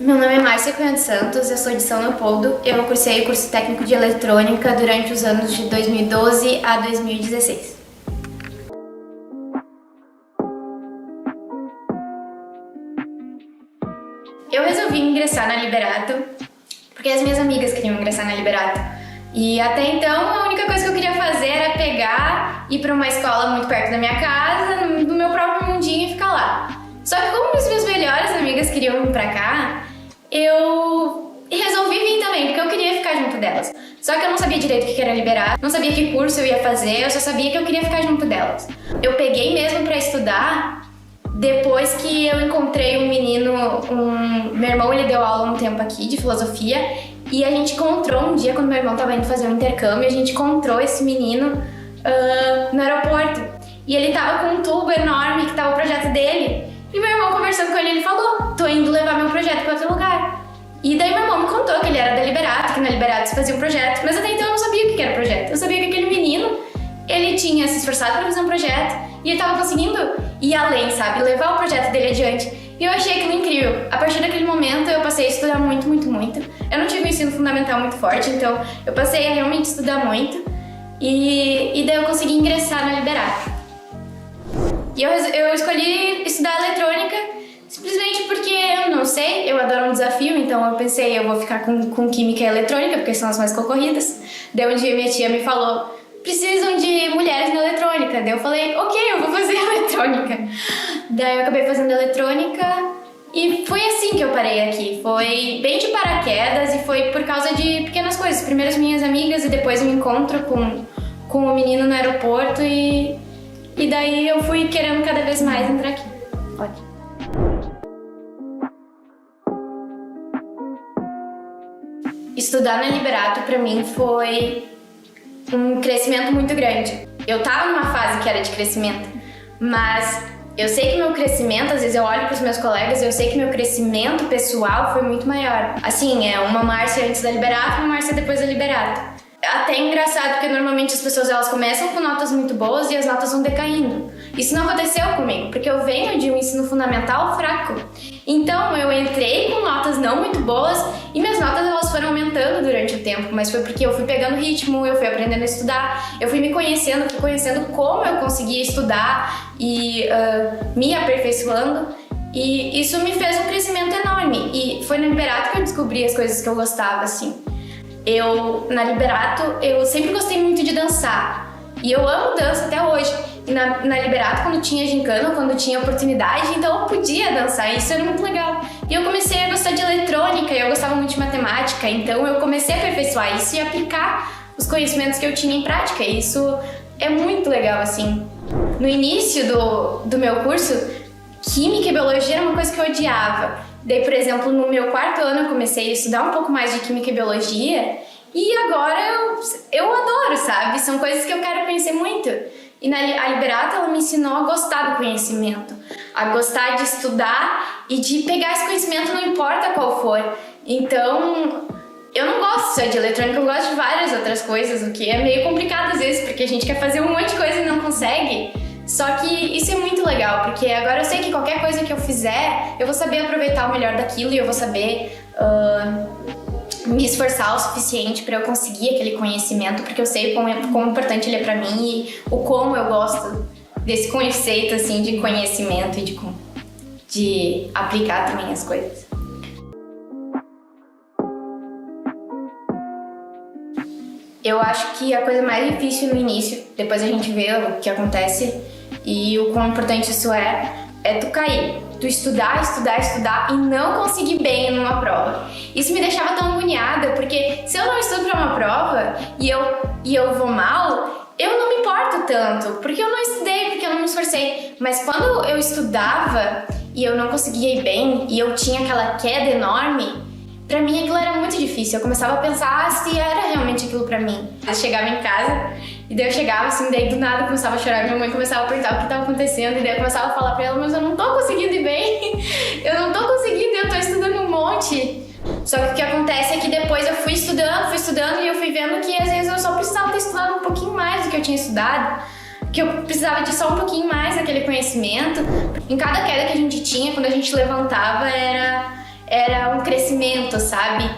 Meu nome é Márcia Cunha dos Santos, eu sou de São Leopoldo. Eu cursei o curso técnico de eletrônica durante os anos de 2012 a 2016. Eu resolvi ingressar na Liberato porque as minhas amigas queriam ingressar na Liberato. E até então a única coisa que eu queria fazer era pegar, ir para uma escola muito perto da minha casa, no meu próprio mundinho e ficar lá. Só que como as minhas melhores amigas queriam vir pra cá, eu resolvi vir também, porque eu queria ficar junto delas. Só que eu não sabia direito o que era Liberato, não sabia que curso eu ia fazer, eu só sabia que eu queria ficar junto delas. Eu peguei mesmo pra estudar depois que eu encontrei um menino, meu irmão ele deu aula um tempo aqui de filosofia, e a gente encontrou um dia, quando meu irmão tava indo fazer um intercâmbio, a gente encontrou esse menino no aeroporto. E ele tava com um tubo enorme que tava o projeto dele. E meu irmão conversando com ele falou: tô indo levar meu projeto pra outro lugar. E daí meu irmão me contou que ele era da Liberato, que na Liberato se fazia um projeto, mas até então eu não sabia o que era projeto. Eu sabia que aquele menino, ele tinha se esforçado pra fazer um projeto e ele tava conseguindo ir além, sabe? Levar o projeto dele adiante. E eu achei aquilo incrível. A partir daquele momento eu passei a estudar muito. Eu não tive um ensino fundamental muito forte, então eu passei a realmente estudar muito. E daí eu consegui ingressar na Liberato. E eu escolhi estudar eletrônica simplesmente porque eu não sei, eu adoro um desafio, então eu pensei, eu vou ficar com química e eletrônica, porque são as mais concorridas. Daí um dia minha tia me falou: precisam de mulheres na eletrônica. Daí eu falei: ok, eu vou fazer eletrônica. Daí eu acabei fazendo eletrônica e foi assim que eu parei aqui. Foi bem de paraquedas e foi por causa de pequenas coisas. Primeiro as minhas amigas e depois um encontro com o menino no aeroporto e daí eu fui querendo cada vez mais entrar aqui. Ótimo. Estudar na Liberato pra mim foi um crescimento muito grande. Eu tava numa fase que era de crescimento, mas eu sei que meu crescimento, às vezes eu olho pros meus colegas e eu sei que meu crescimento pessoal foi muito maior. Assim, é uma Márcia antes da Liberato, uma Márcia depois da Liberato. Até é engraçado, porque normalmente as pessoas elas começam com notas muito boas e as notas vão decaindo. Isso não aconteceu comigo, porque eu venho de um ensino fundamental fraco. Então eu entrei com notas não muito boas e minhas notas elas foram aumentando durante o tempo, mas foi porque eu fui pegando ritmo, eu fui aprendendo a estudar, eu fui me conhecendo, fui conhecendo como eu conseguia estudar e me aperfeiçoando. E isso me fez um crescimento enorme. E foi na Liberato que eu descobri as coisas que eu gostava, assim. Na Liberato, eu sempre gostei muito de dançar. E eu amo dança até hoje. E na Liberato, quando tinha gincana, quando tinha oportunidade, então eu podia dançar. E isso era muito legal. E eu comecei a gostar de eletrônica, e eu gostava muito de matemática. Então eu comecei a aperfeiçoar isso e aplicar os conhecimentos que eu tinha em prática. E isso é muito legal, assim. No início do meu curso, química e biologia era uma coisa que eu odiava. Daí, por exemplo, no meu quarto ano eu comecei a estudar um pouco mais de química e biologia e agora eu adoro, sabe? São coisas que eu quero conhecer muito. E a Liberato, ela me ensinou a gostar do conhecimento, a gostar de estudar e de pegar esse conhecimento não importa qual for. Então, eu não gosto só de eletrônica, eu gosto de várias outras coisas, o que é meio complicado às vezes, porque a gente quer fazer um monte de coisa e não consegue. Só que isso é muito legal, porque agora eu sei que qualquer coisa que eu fizer, eu vou saber aproveitar o melhor daquilo e eu vou saber me esforçar o suficiente para eu conseguir aquele conhecimento, porque eu sei quão importante ele é para mim e o como eu gosto desse conceito assim, de conhecimento e de aplicar também as coisas. Eu acho que a coisa mais difícil no início, depois a gente vê o que acontece e o quão importante isso é tu cair, tu estudar e não conseguir bem numa prova. Isso me deixava tão agoniada, porque se eu não estudo para uma prova e eu vou mal, eu não me importo tanto, porque eu não estudei, porque eu não me esforcei. Mas quando eu estudava e eu não conseguia ir bem e eu tinha aquela queda enorme, pra mim aquilo era muito difícil. Eu começava a pensar se era realmente aquilo pra mim. Eu chegava em casa e daí eu chegava assim, daí do nada eu começava a chorar. Minha mãe começava a perguntar o que estava acontecendo e daí eu começava a falar pra ela: mas eu não tô conseguindo ir bem, eu não tô conseguindo, eu tô estudando um monte. Só que o que acontece é que depois eu fui estudando e eu fui vendo que às vezes eu só precisava ter estudado um pouquinho mais do que eu tinha estudado, que eu precisava de só um pouquinho mais daquele conhecimento. Em cada queda que a gente tinha, quando a gente levantava, era era um crescimento, sabe?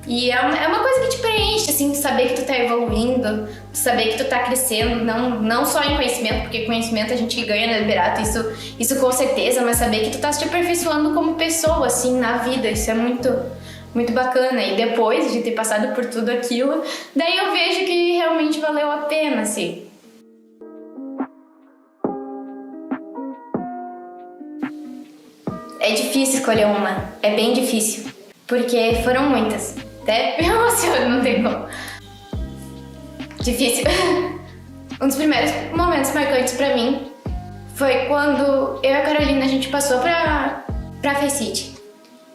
E é uma coisa que te preenche, assim, de saber que tu tá evoluindo, de saber que tu tá crescendo, não só em conhecimento, porque conhecimento a gente ganha no Liberato, isso com certeza, mas saber que tu tá se aperfeiçoando como pessoa, assim, na vida, isso é muito, muito bacana. E depois de ter passado por tudo aquilo, daí eu vejo que realmente valeu a pena, assim. É difícil escolher uma, é bem difícil, porque foram muitas. Até me emociono, não tem como. Difícil. Um dos primeiros momentos marcantes pra mim foi quando eu e a Carolina, a gente passou pra FECIT.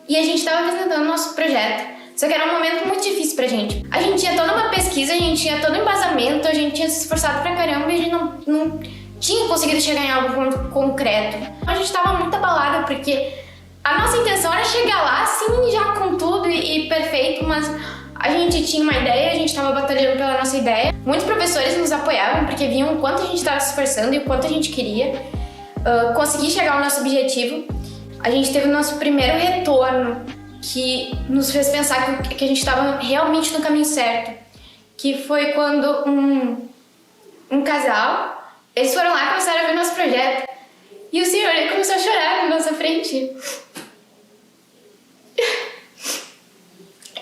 E a gente tava apresentando nosso projeto. Só que era um momento muito difícil pra gente. A gente tinha toda uma pesquisa, a gente tinha todo um embasamento, a gente tinha se esforçado pra caramba e a gente não tinha conseguido chegar em algo concreto. A gente tava muito abalada porque a nossa intenção era chegar lá, assim, já com tudo e perfeito, mas a gente tinha uma ideia, a gente estava batalhando pela nossa ideia. Muitos professores nos apoiavam porque viam o quanto a gente estava se esforçando e o quanto a gente queria conseguir chegar ao nosso objetivo. A gente teve o nosso primeiro retorno que nos fez pensar que a gente estava realmente no caminho certo, que foi quando um casal, eles foram lá e começaram a ver nosso projeto. E o senhor ele começou a chorar na nossa frente.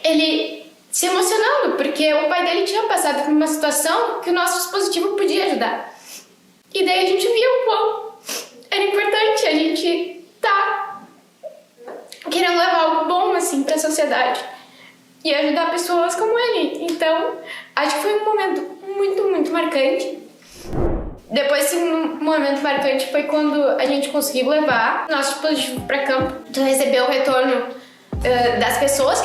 Ele se emocionando, porque o pai dele tinha passado por uma situação que o nosso dispositivo podia ajudar. E daí a gente viu o quão era importante a gente tá querendo levar algo bom, assim, pra sociedade e ajudar pessoas como ele. Então, acho que foi um momento muito, muito marcante. Depois, esse momento marcante foi quando a gente conseguiu levar nosso dispositivo para campo. Tu recebeu o retorno das pessoas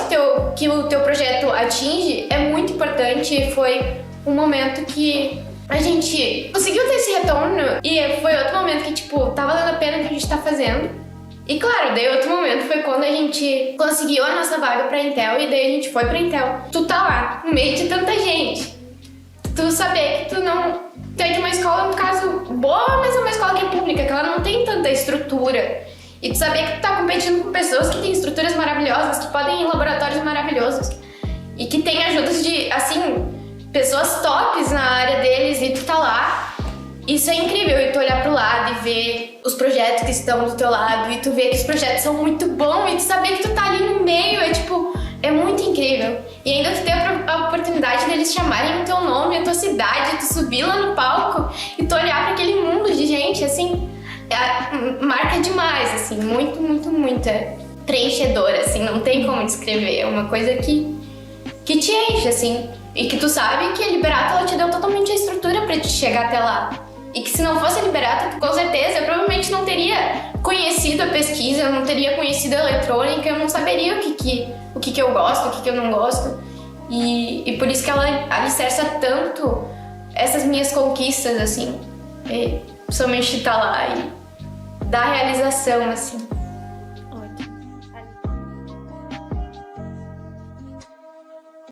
que o teu projeto atinge é muito importante. Foi um momento que a gente conseguiu ter esse retorno e foi outro momento que, tipo, tá valendo a pena o que a gente tá fazendo. E claro, daí outro momento foi quando a gente conseguiu a nossa vaga pra Intel e daí a gente foi pra Intel. Tu tá lá, no meio de tanta gente. Tu saber que tu não... Tu é de uma escola, no caso, boa, mas é uma escola que é pública, que ela não tem tanta estrutura. E tu saber que tu tá competindo com pessoas que têm estruturas maravilhosas, que podem ir em laboratórios maravilhosos e que têm ajudas de, assim, pessoas tops na área deles e tu tá lá. Isso é incrível, e tu olhar pro lado e ver os projetos que estão do teu lado e tu ver que os projetos são muito bons e tu saber que tu tá ali no meio, é tipo... É muito incrível. E ainda tu ter a oportunidade deles chamarem o teu nome, a tua cidade, tu subir lá no palco e tu olhar para aquele mundo de gente, assim, marca demais, assim, muito, muito, muito preenchedora, assim, não tem como descrever. É uma coisa que te enche, assim, e que tu sabe que a Liberato, ela te deu totalmente a estrutura para te chegar até lá. E que se não fosse a Liberato, com certeza, eu provavelmente não teria conhecido a pesquisa, eu não teria conhecido a eletrônica, eu não saberia o que eu gosto, o que eu não gosto. E por isso que ela alicerça tanto essas minhas conquistas, assim. Somente estar lá e dar realização, assim.